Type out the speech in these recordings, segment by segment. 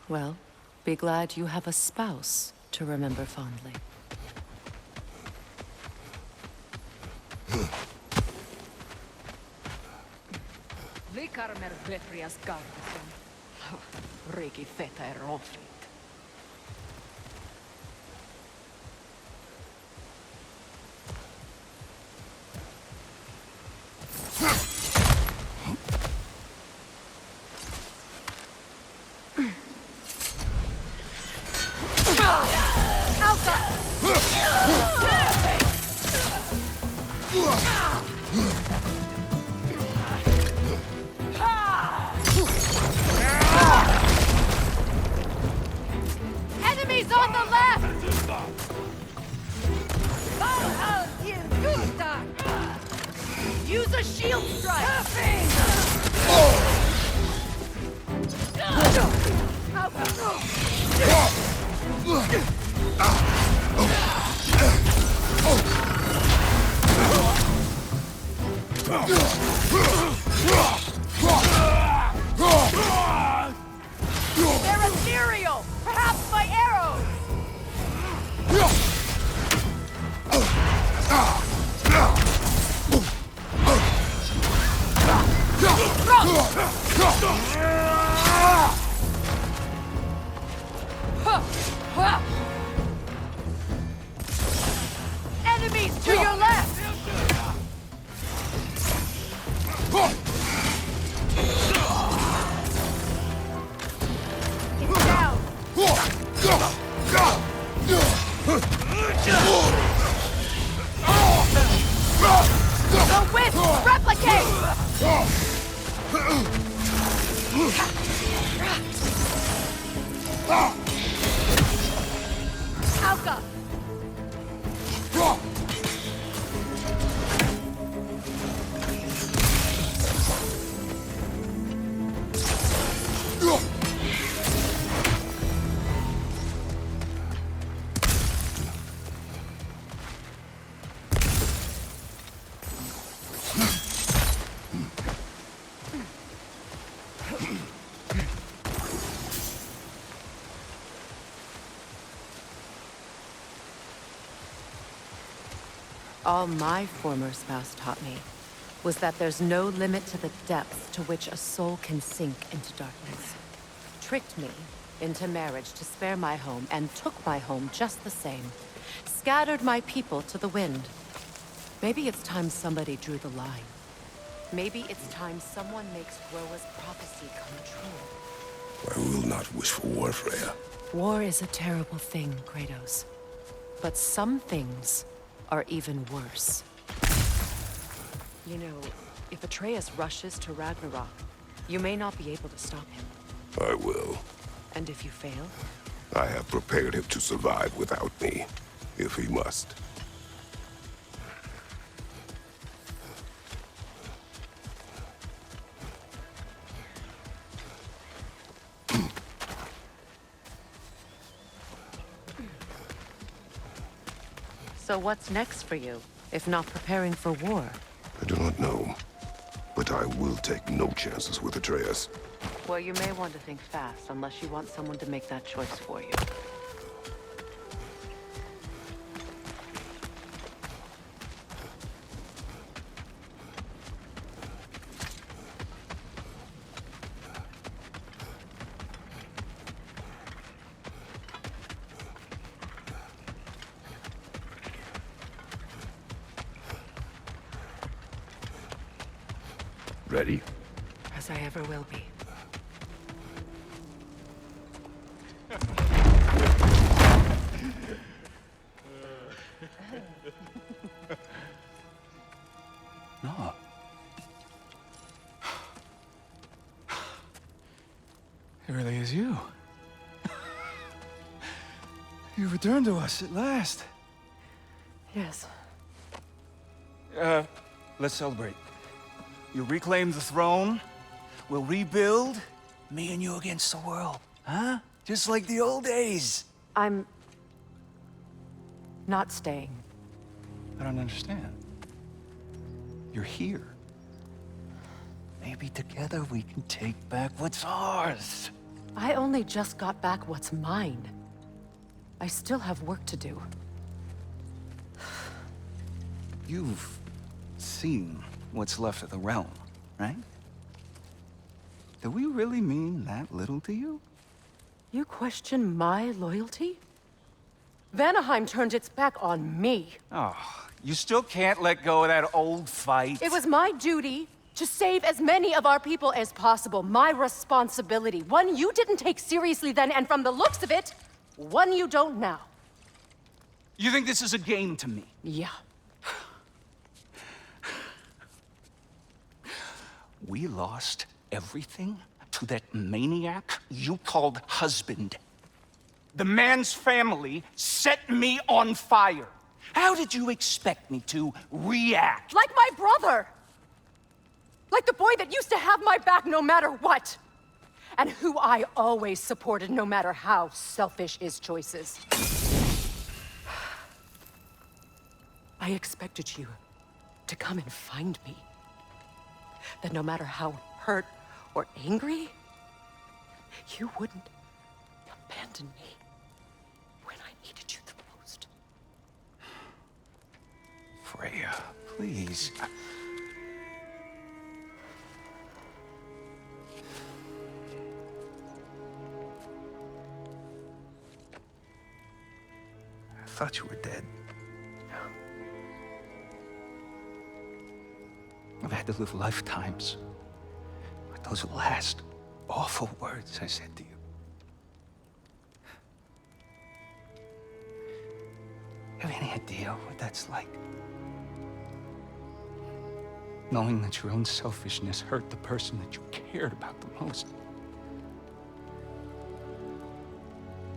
Well, be glad you have a spouse to remember fondly. Likarmer vetrias garden. Regi feta er ronflit. Enemies on the left! Use a shield strike! They're ethereal! Perhaps my arrows! Enemies to your left! It's down! The wisp! Replicate! Alka! All my former spouse taught me was that there's no limit to the depth to which a soul can sink into darkness. Tricked me into marriage to spare my home and took my home just the same. Scattered my people to the wind. Maybe it's time somebody drew the line. Maybe it's time someone makes Groa's prophecy come true. I will not wish for war, Freya. War is a terrible thing, Kratos. But some things are even worse. You know, if Atreus rushes to Ragnarok, you may not be able to stop him. I will. And if you fail? I have prepared him to survive without me, if he must. So what's next for you, if not preparing for war? I do not know, but I will take no chances with Atreus. Well, you may want to think fast, unless you want someone to make that choice for you. Ready? As I ever will be. No. It really is you. You returned to us at last. Yes. Let's celebrate. You reclaim the throne. We'll rebuild. Me and you against the world. Huh? Just like the old days. I'm not staying. I don't understand. You're here. Maybe together we can take back what's ours. I only just got back what's mine. I still have work to do. You've seen what's left of the realm, right? Do we really mean that little to you? You question my loyalty? Vanaheim turned its back on me. Oh, you still can't let go of that old fight? It was my duty to save as many of our people as possible. My responsibility. One you didn't take seriously then, and from the looks of it, one you don't now. You think this is a game to me? Yeah. We lost everything to that maniac you called husband. The man's family set me on fire. How did you expect me to react? Like my brother! Like the boy that used to have my back no matter what! And who I always supported no matter how selfish his choices. I expected you to come and find me. That no matter how hurt or angry, you wouldn't abandon me when I needed you the most. Freya, please. I thought you were dead. I've had to live lifetimes with those last awful words I said to you. Have any idea what that's like? Knowing that your own selfishness hurt the person that you cared about the most.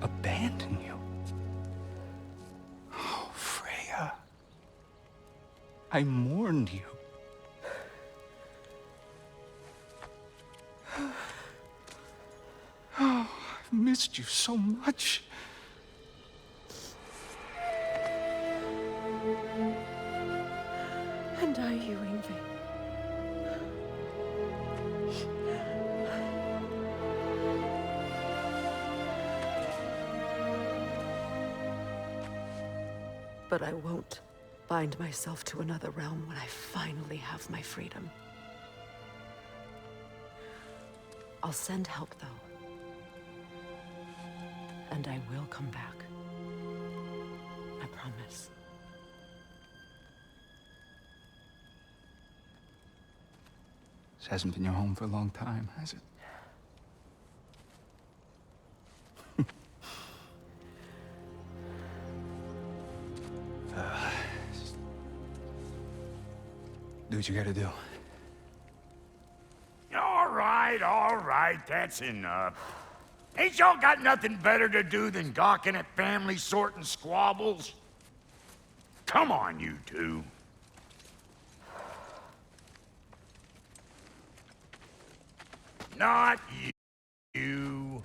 Abandon you. Oh, Freya. I mourned you. Oh, I've missed you so much. And I you, Yngvi. But I won't bind myself to another realm when I finally have my freedom. I'll send help, though. And I will come back. I promise. This hasn't been your home for a long time, has it? Do what you gotta do. All right, that's enough. Ain't y'all got nothing better to do than gawking at family sorting squabbles? Come on, you two. Not you.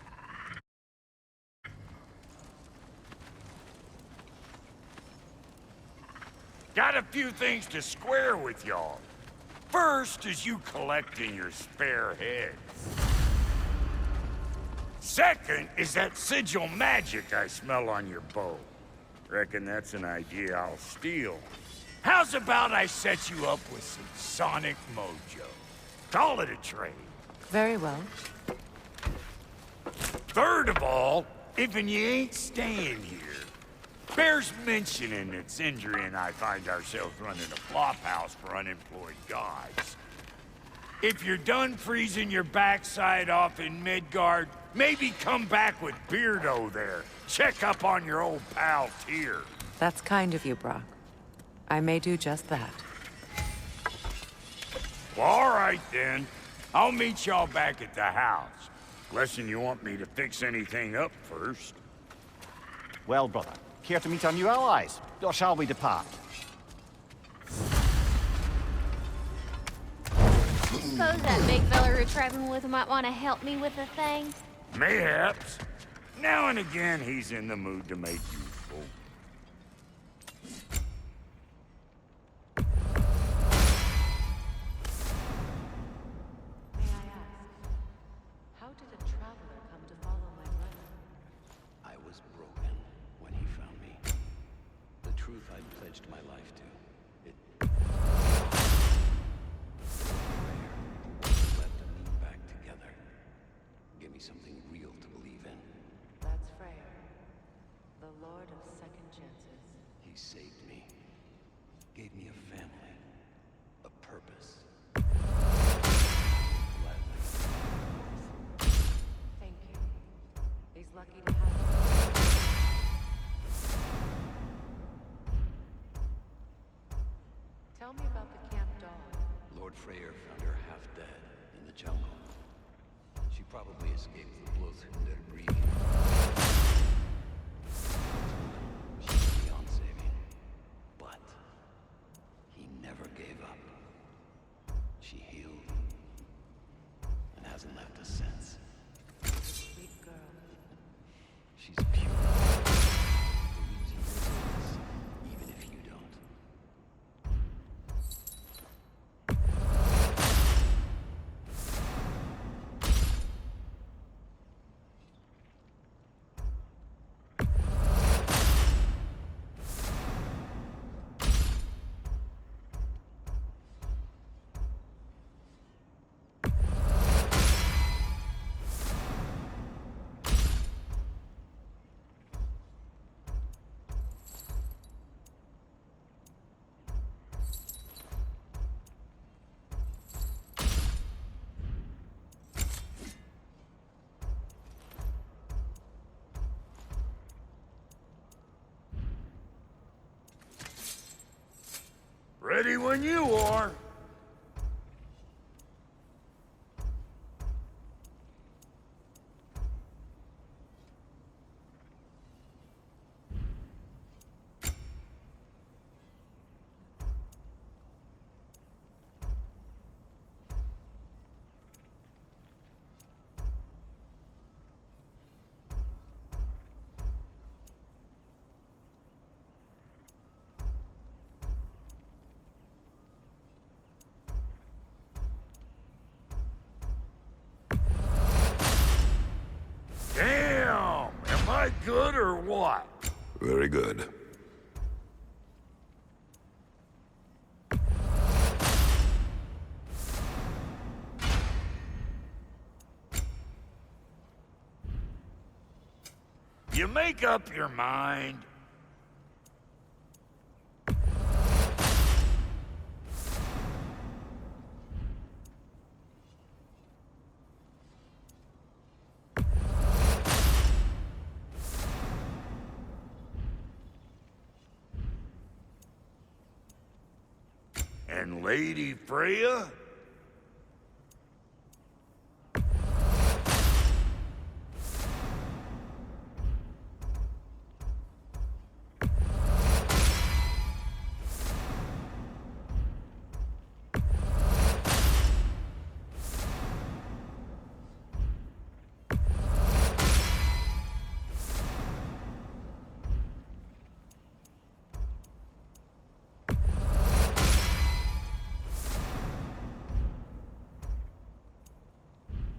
Got a few things to square with y'all. First is you collecting your spare heads. Second is that sigil magic I smell on your bow. Reckon that's an idea I'll steal. How's about I set you up with some sonic mojo? Call it a trade. Very well. Third of all, if you ain't staying here, bears mentioning that Sindri and I find ourselves running a flophouse for unemployed gods. If you're done freezing your backside off in Midgard, maybe come back with Beardo there. Check up on your old pal Tyr. That's kind of you, Brock. I may do just that. Well, all right then. I'll meet y'all back at the house. Lesson you want me to fix anything up first. Well, brother, care to meet our new allies? Or shall we depart? Suppose that big fella we're traveling with might want to help me with a thing. Mayhaps. Now and again, he's in the mood to make useful. How did a traveler come to enriched my life too. It left me back together. Give me something real to believe in. That's Freyr, the Lord of Second Chances. He saved me. Gave me a family. A purpose. Gladly. Thank you. He's lucky to have you. Tell me about the camp dog. Lord Freyr found her half dead in the jungle. She probably escaped the Bloodhunder breathing. She was beyond saving. But he never gave up. She healed. And hasn't left us since. Sweet girl. She's pure. Believes in your goodness, even if you don't. Ready when you are. Damn! Am I good or what? Very good. You make up your mind. And Lady Freya?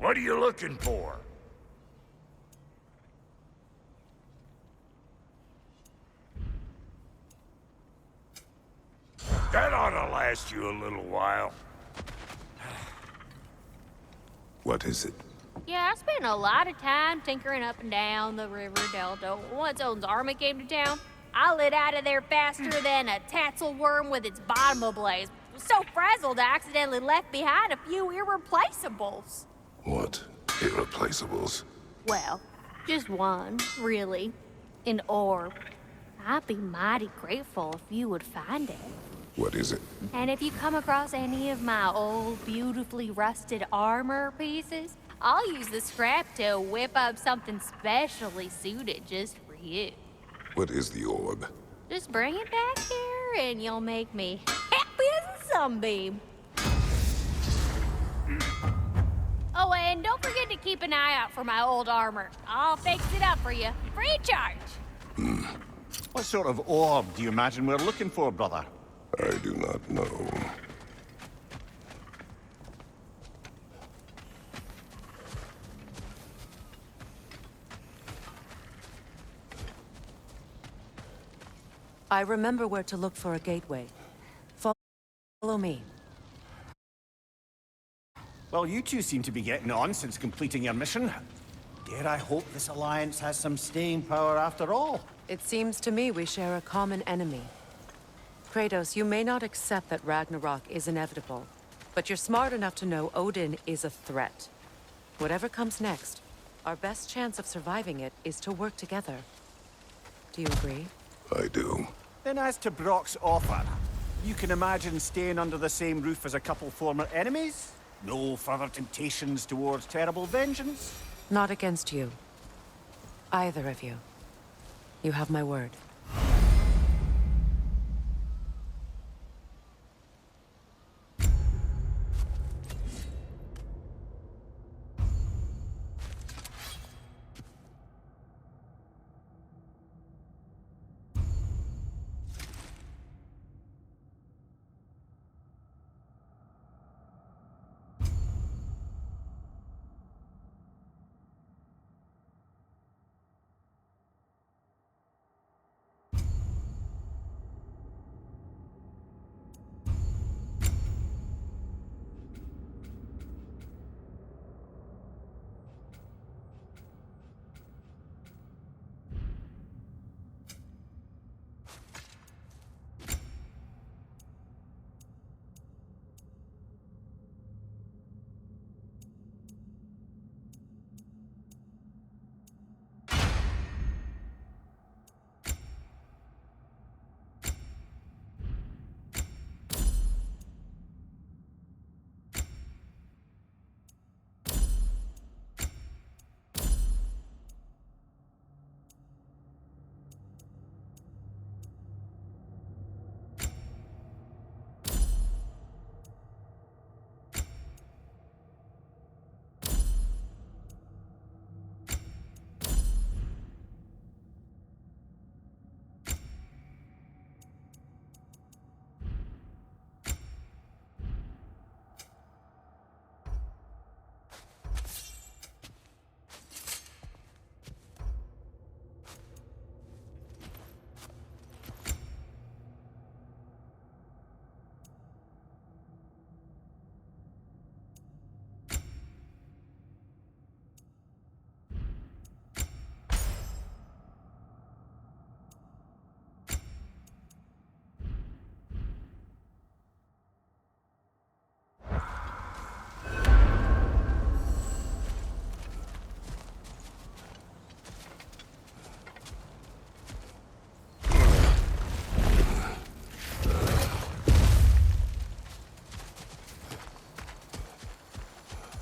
What are you looking for? That ought to last you a little while. What is it? Yeah, I spent a lot of time tinkering up and down the river delta. Once Odin's army came to town, I lit out of there faster than a tassel worm with its bottom ablaze. Was so frazzled I accidentally left behind a few irreplaceables. What? Irreplaceables? Well, just one, really. An orb. I'd be mighty grateful if you would find it. What is it? And if you come across any of my old, beautifully rusted armor pieces, I'll use the scrap to whip up something specially suited just for you. What is the orb? Just bring it back here and you'll make me happy as a sunbeam. Oh, and don't forget to keep an eye out for my old armor. I'll fix it up for you, free of charge. What sort of orb do you imagine we're looking for, brother? I do not know. I remember where to look for a gateway. Follow me. Well, you two seem to be getting on since completing your mission. Dare I hope this alliance has some staying power after all? It seems to me we share a common enemy. Kratos, you may not accept that Ragnarok is inevitable, but you're smart enough to know Odin is a threat. Whatever comes next, our best chance of surviving it is to work together. Do you agree? I do. Then as to Brock's offer, you can imagine staying under the same roof as a couple former enemies? No further temptations towards terrible vengeance? Not against you. Either of you. You have my word.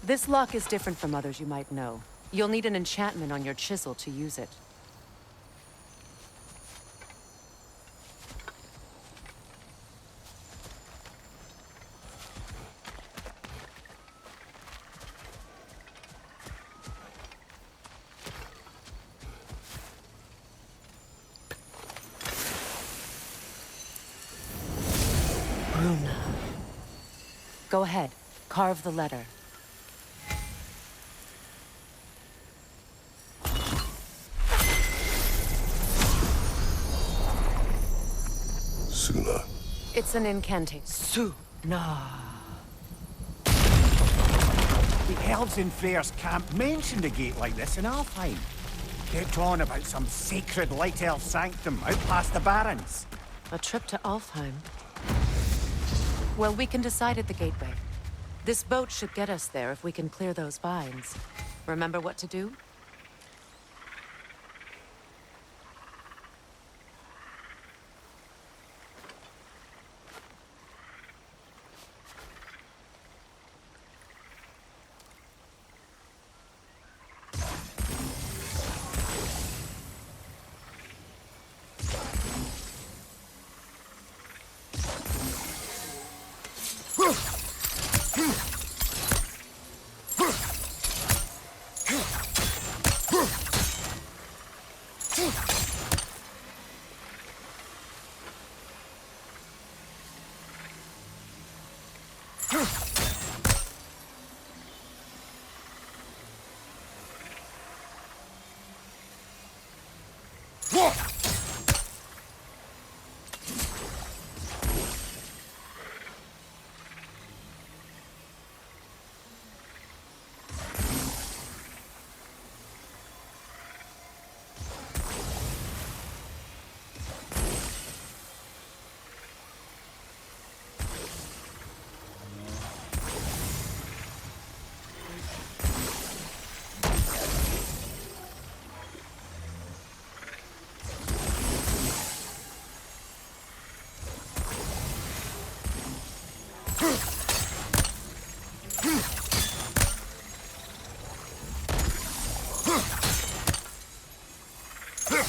This lock is different from others you might know. You'll need an enchantment on your chisel to use it. Runa. Go ahead, carve the letter. Suna. It's an incantation. The elves in Freyr's camp mentioned a gate like this in Alfheim. Kept on about some sacred light elf sanctum out past the barrens. A trip to Alfheim. Well, we can decide at the gateway. This boat should get us there if we can clear those vines. Remember what to do? There's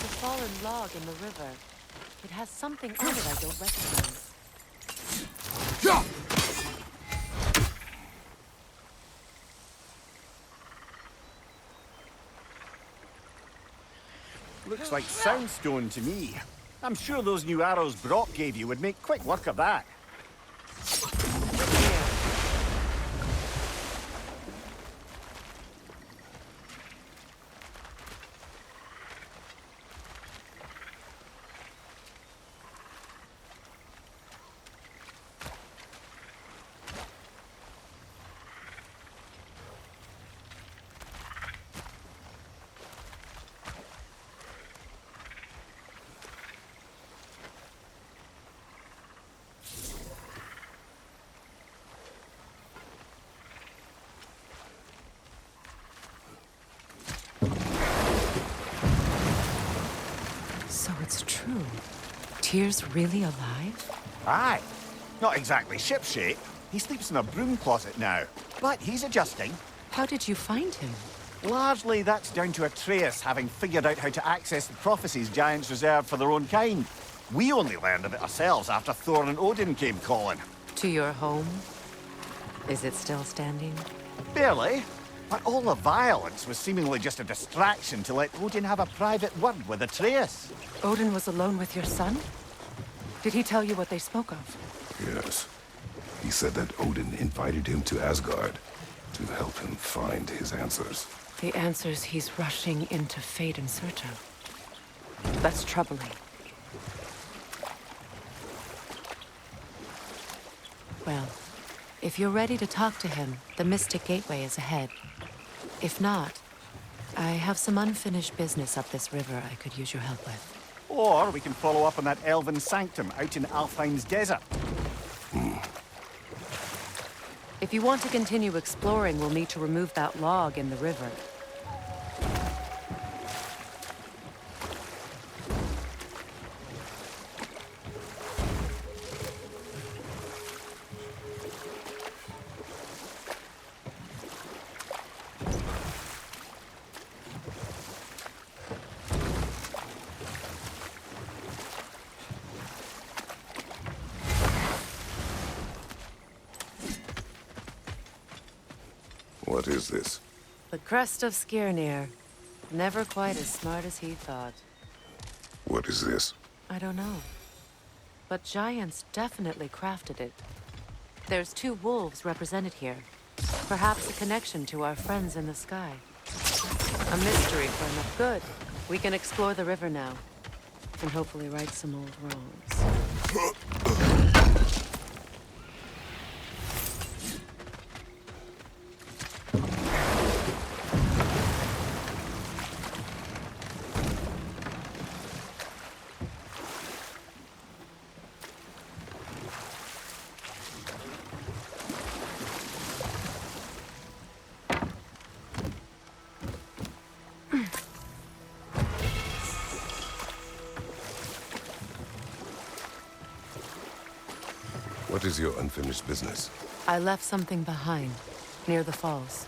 a fallen log in the river. It has something on it I don't recognize. Looks like soundstone to me. I'm sure those new arrows Brock gave you would make quick work of that. So it's true. Tyr's really alive? Aye. Not exactly shipshape. He sleeps in a broom closet now. But he's adjusting. How did you find him? Largely, that's down to Atreus having figured out how to access the prophecies giants reserved for their own kind. We only learned of it ourselves after Thor and Odin came calling. To your home? Is it still standing? Barely. But all the violence was seemingly just a distraction to let Odin have a private word with Atreus. Odin was alone with your son? Did he tell you what they spoke of? Yes. He said that Odin invited him to Asgard to help him find his answers. The answers he's rushing into fate in search of. That's troubling. Well, if you're ready to talk to him, the Mystic Gateway is ahead. If not, I have some unfinished business up this river I could use your help with. Or we can follow up on that elven sanctum out in Alfheim's desert. If you want to continue exploring, we'll need to remove that log in the river. What is this? The crest of Skirnir. Never quite as smart as he thought. What is this? I don't know. But giants definitely crafted it. There's 2 wolves represented here. Perhaps a connection to our friends in the sky. A mystery for enough good. We can explore the river now. And hopefully right some old wrongs. What is your unfinished business? I left something behind, near the falls.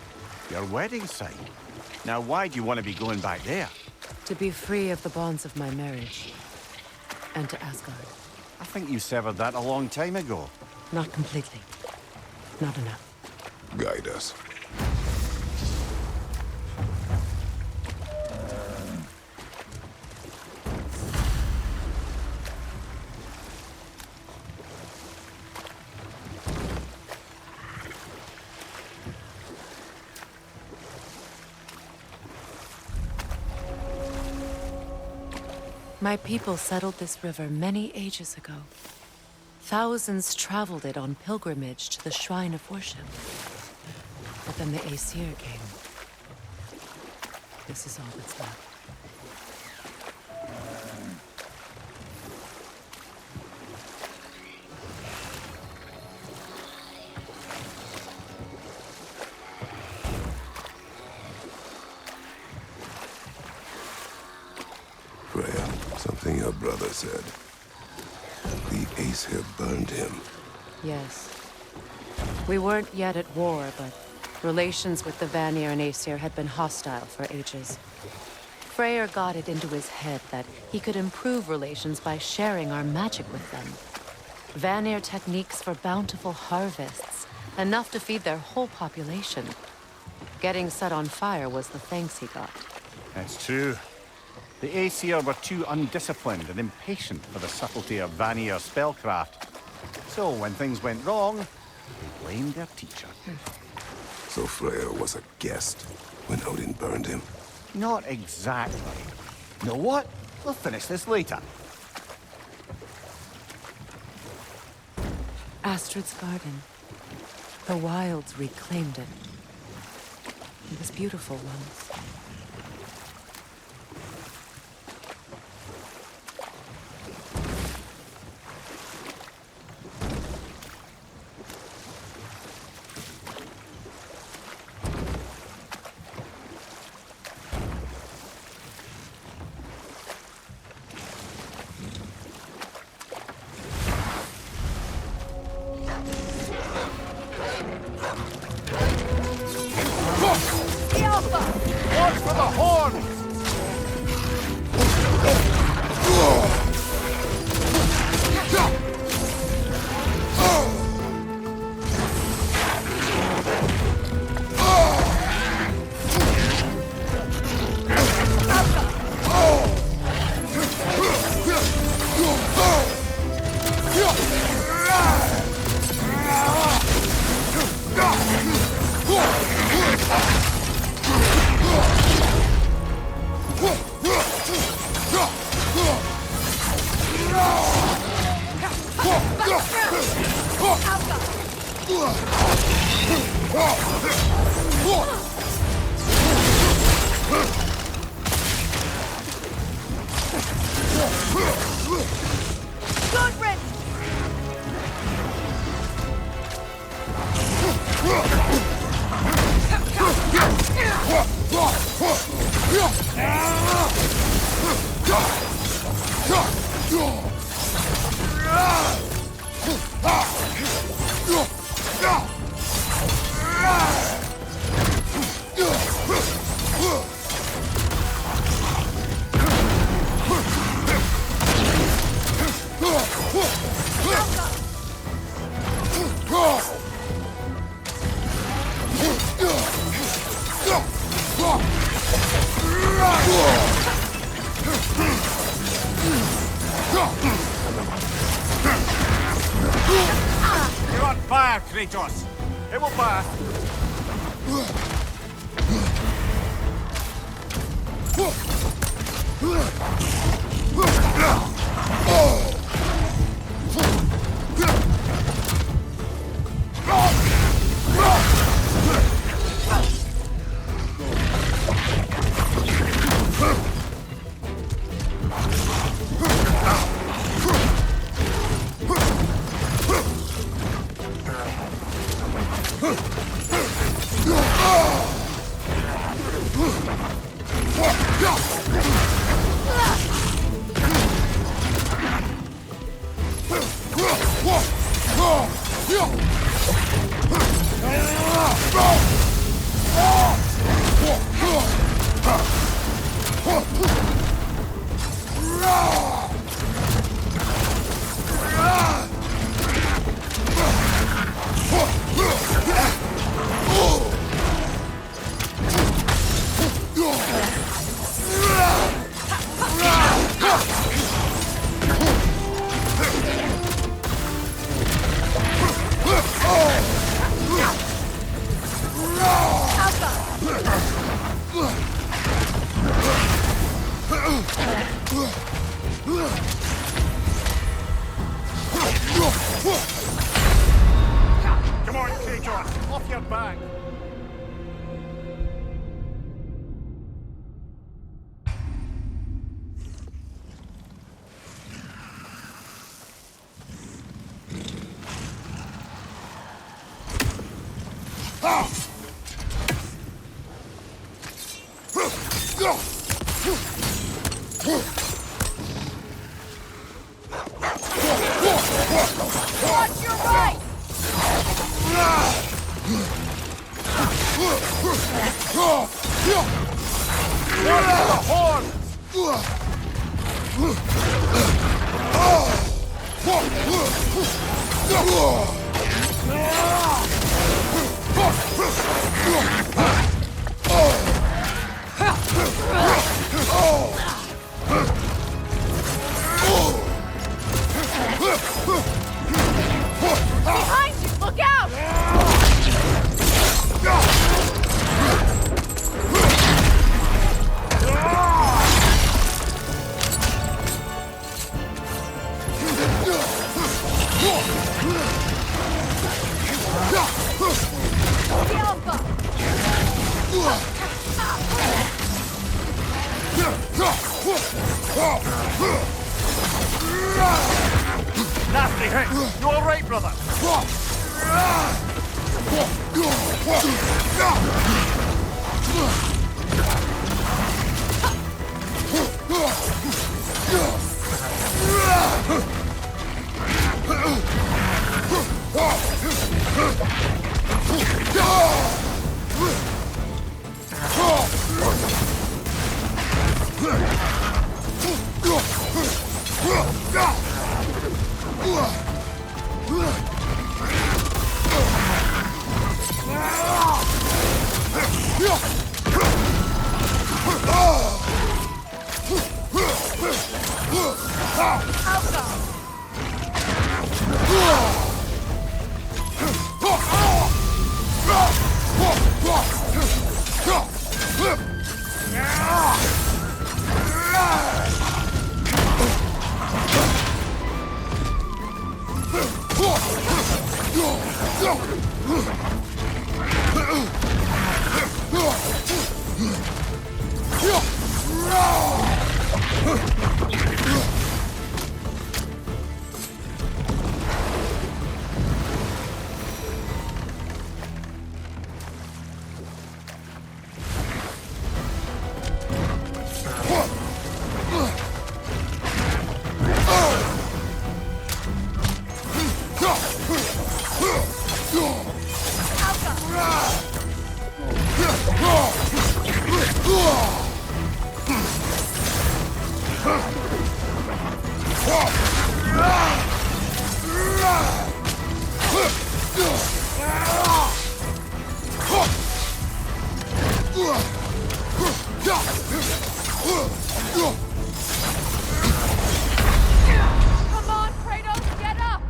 Your wedding site. Now why do you want to be going back there? To be free of the bonds of my marriage. And to Asgard. I think you severed that a long time ago. Not completely. Not enough. Guide us. My people settled this river many ages ago. Thousands traveled it on pilgrimage to the shrine of worship. But then the Aesir came. This is all that's left. Freya, something your brother said. The Aesir burned him. Yes. We weren't yet at war, but relations with the Vanir and Aesir had been hostile for ages. Freyr got it into his head that he could improve relations by sharing our magic with them. Vanir techniques for bountiful harvests, enough to feed their whole population. Getting set on fire was the thanks he got. That's true. The Aesir were too undisciplined and impatient for the subtlety of Vanir spellcraft. So when things went wrong, they blamed their teacher. So Freyr was a guest when Odin burned him. Not exactly. You know what? We'll finish this later. Astrid's garden. The wilds reclaimed it. It was beautiful once. Watch for the horns! Good riddance! You're on fire, Kratos! It will pass! Watch your right! Behind you! Look out! Nasty hit! You alright, brother? Come on, Kratos, get up!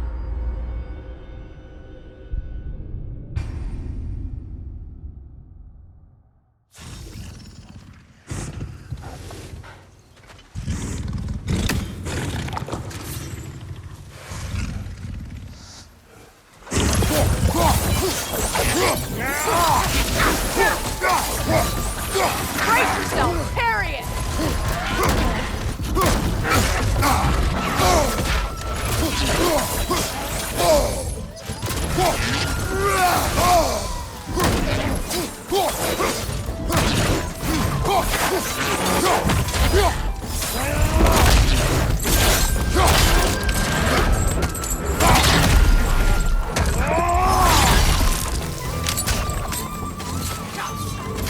Brace yourself! Parry it!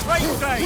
Right side!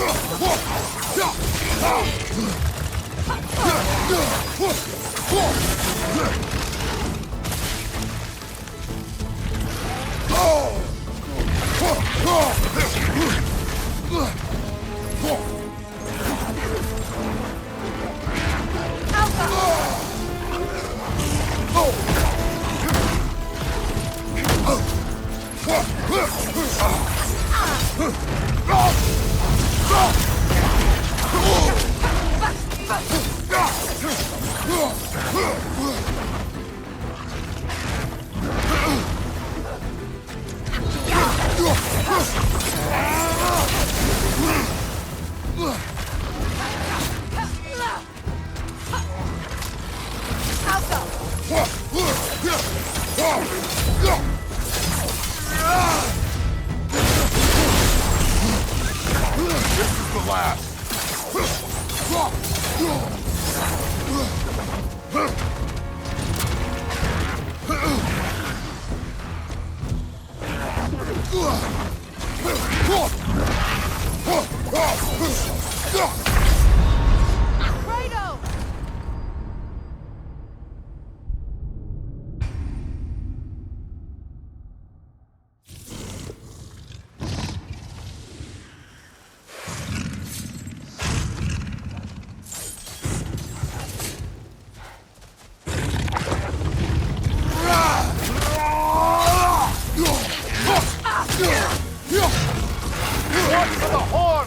This is the last. Kratos! For the horn!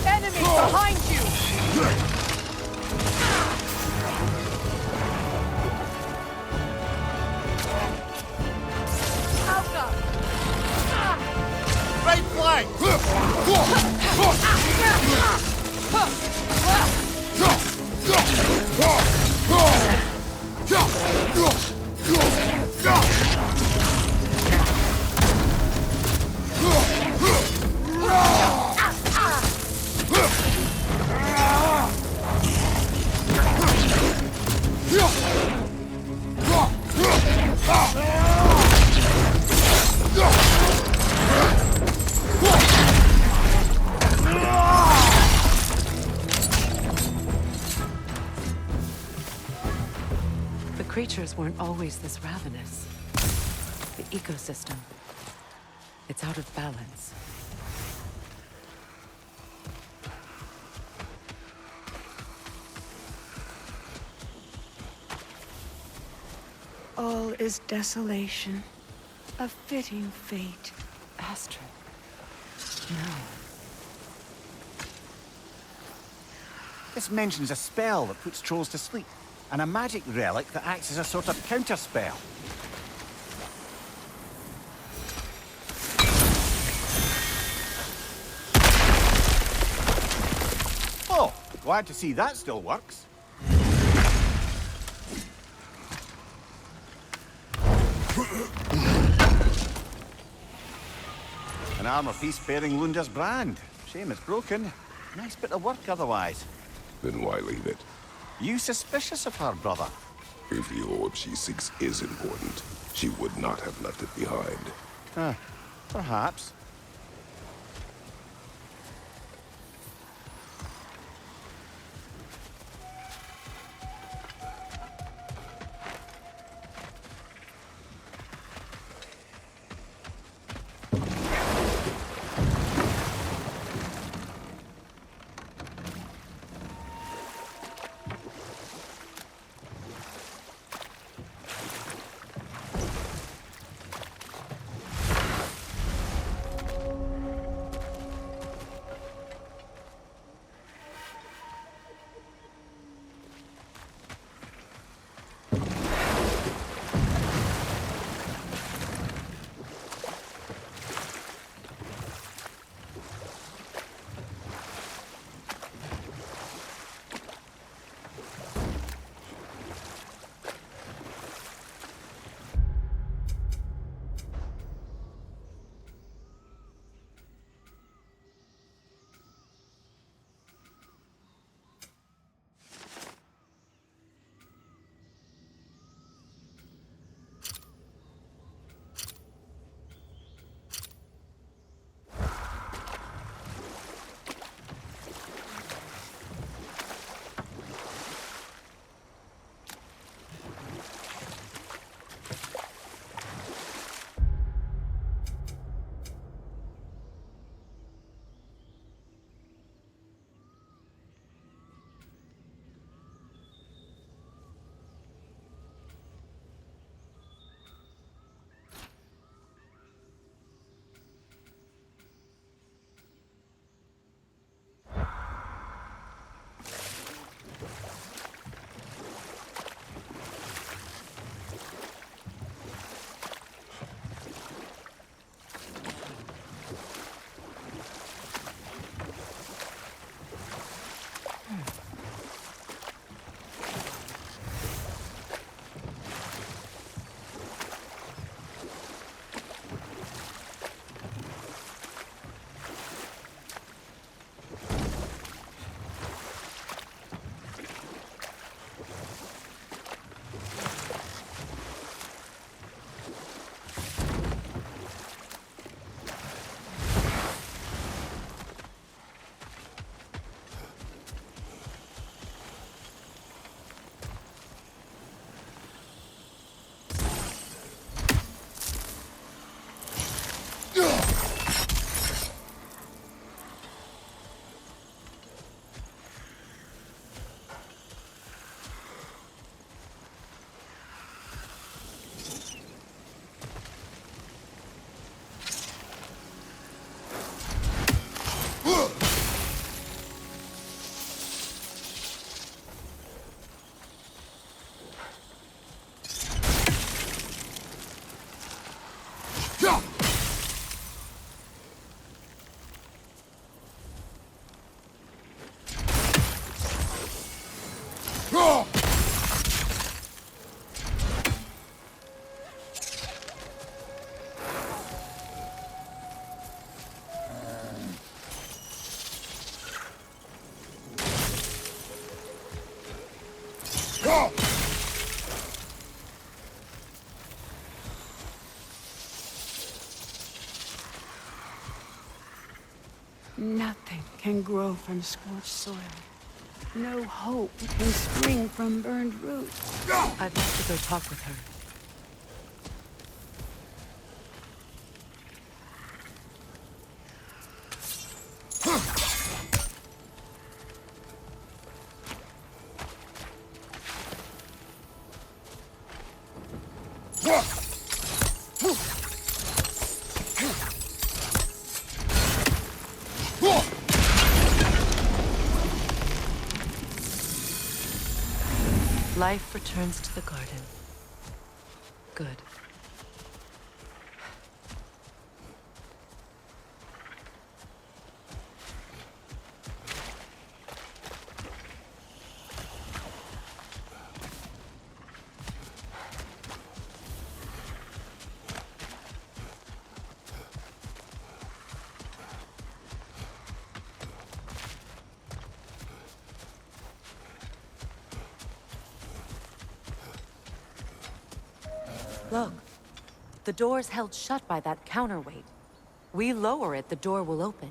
Enemy behind you! Alka! Right flank! The creatures weren't always this ravenous. The ecosystem. It's out of balance. All is desolation. A fitting fate. Astrid. No. This mentions a spell that puts trolls to sleep, and a magic relic that acts as a sort of counterspell. Oh, glad to see that still works. An armor-piece bearing Lunda's brand. Shame it's broken. Nice bit of work otherwise. Then why leave it? You suspicious of her, brother? If the orb she seeks is important, she would not have left it behind. Perhaps. Nothing can grow from scorched soil. No hope can spring from burned roots. I'd like to go talk with her. Life returns to the garden. Good. Look, the door's held shut by that counterweight. We lower it, the door will open.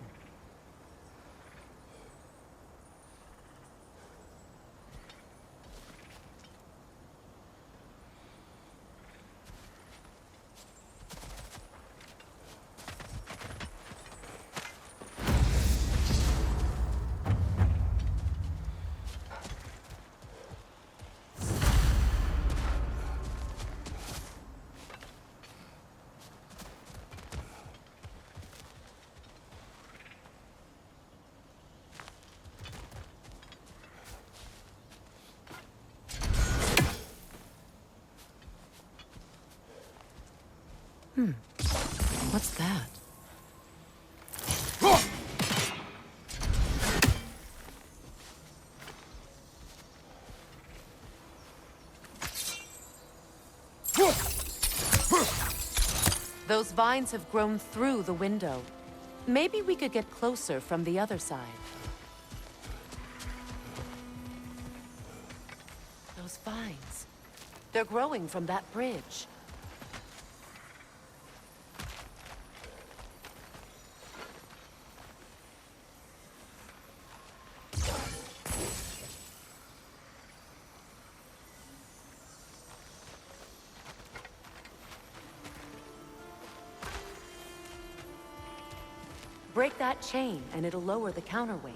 What's that? Those vines have grown through the window. Maybe we could get closer from the other side. Those vines. They're growing from that bridge. Break that chain, and it'll lower the counterweight.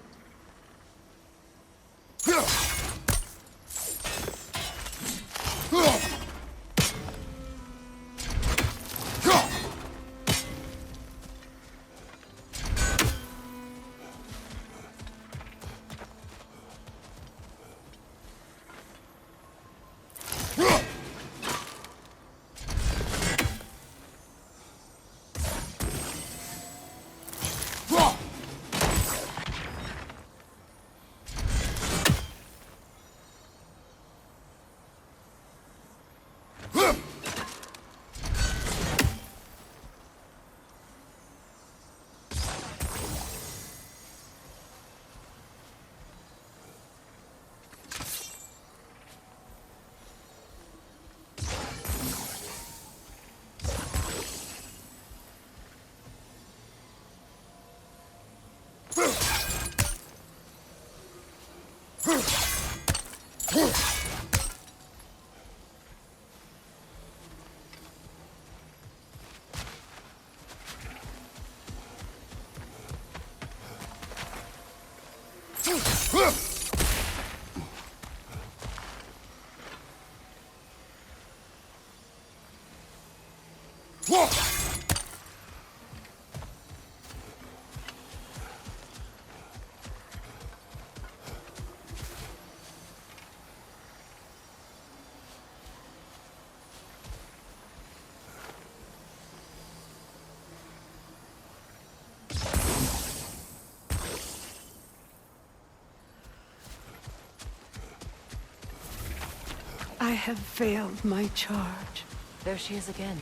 I have failed my charge. There she is again.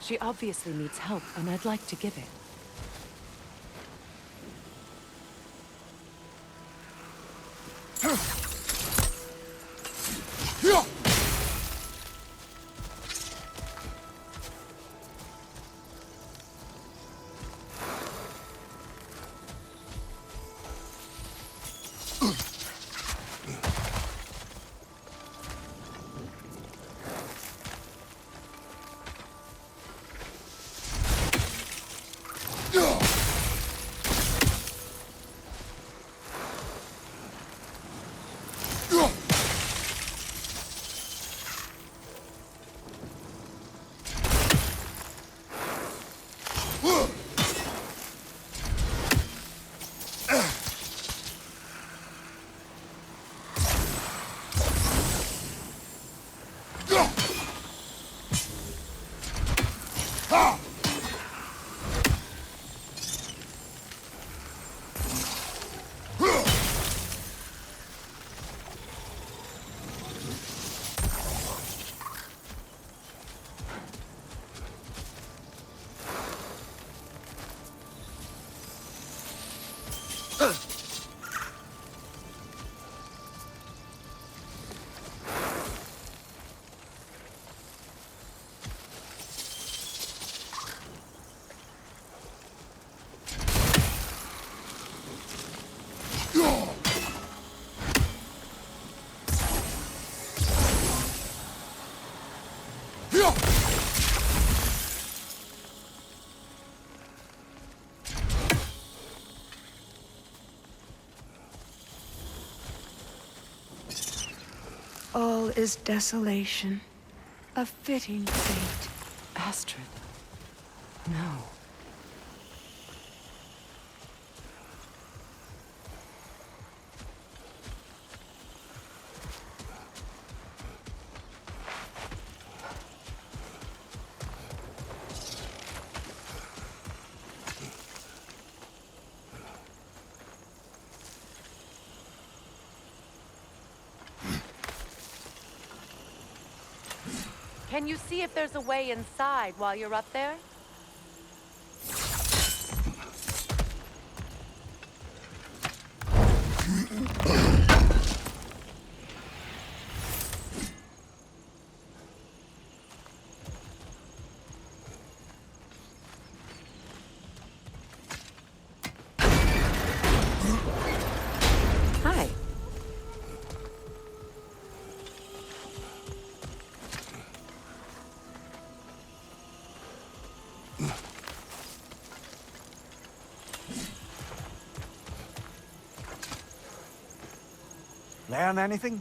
She obviously needs help, and I'd like to give it. All is desolation. A fitting fate. Astrid. No. Can you see if there's a way inside while you're up there? Hi. Learn anything?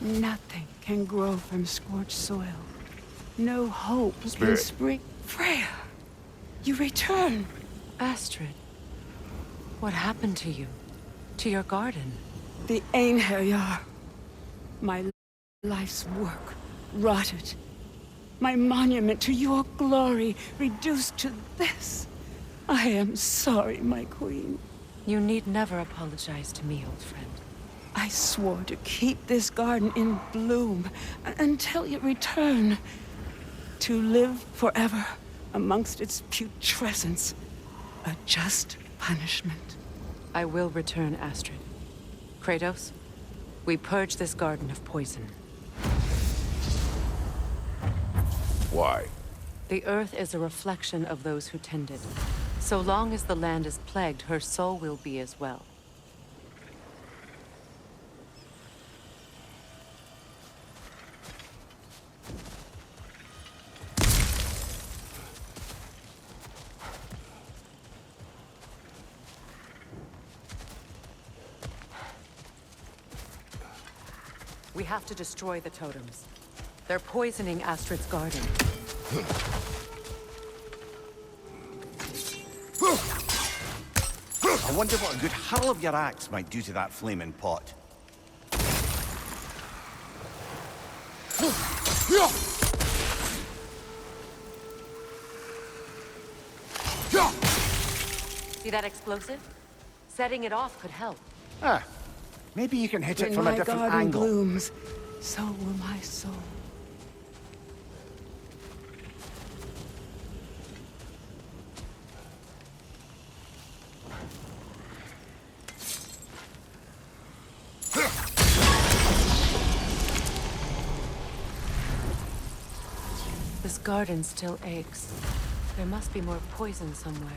Nothing can grow from scorched soil. No hope can Spirit. spring. Freya! You return! Astrid. What happened to you? To your garden? The Einherjar. My life's work rotted. My monument to your glory reduced to this. I am sorry, my queen. You need never apologize to me, old friend. I swore to keep this garden in bloom until you return. To live forever amongst its putrescence. A just punishment. I will return, Astrid. Kratos, we purge this garden of poison. Why? The earth is a reflection of those who tend it. So long as the land is plagued, her soul will be as well. We have to destroy the totems. They're poisoning Astrid's garden. I wonder what a good hurl of your axe might do to that flaming pot. See that explosive? Setting it off could help. Ah, maybe you can hit it When from a my different garden angle. blooms, so will my soul. This garden still aches. There must be more poison somewhere.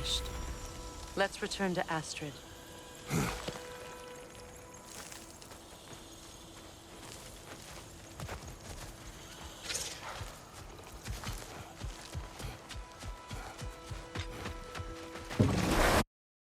finished. Let's return to Astrid.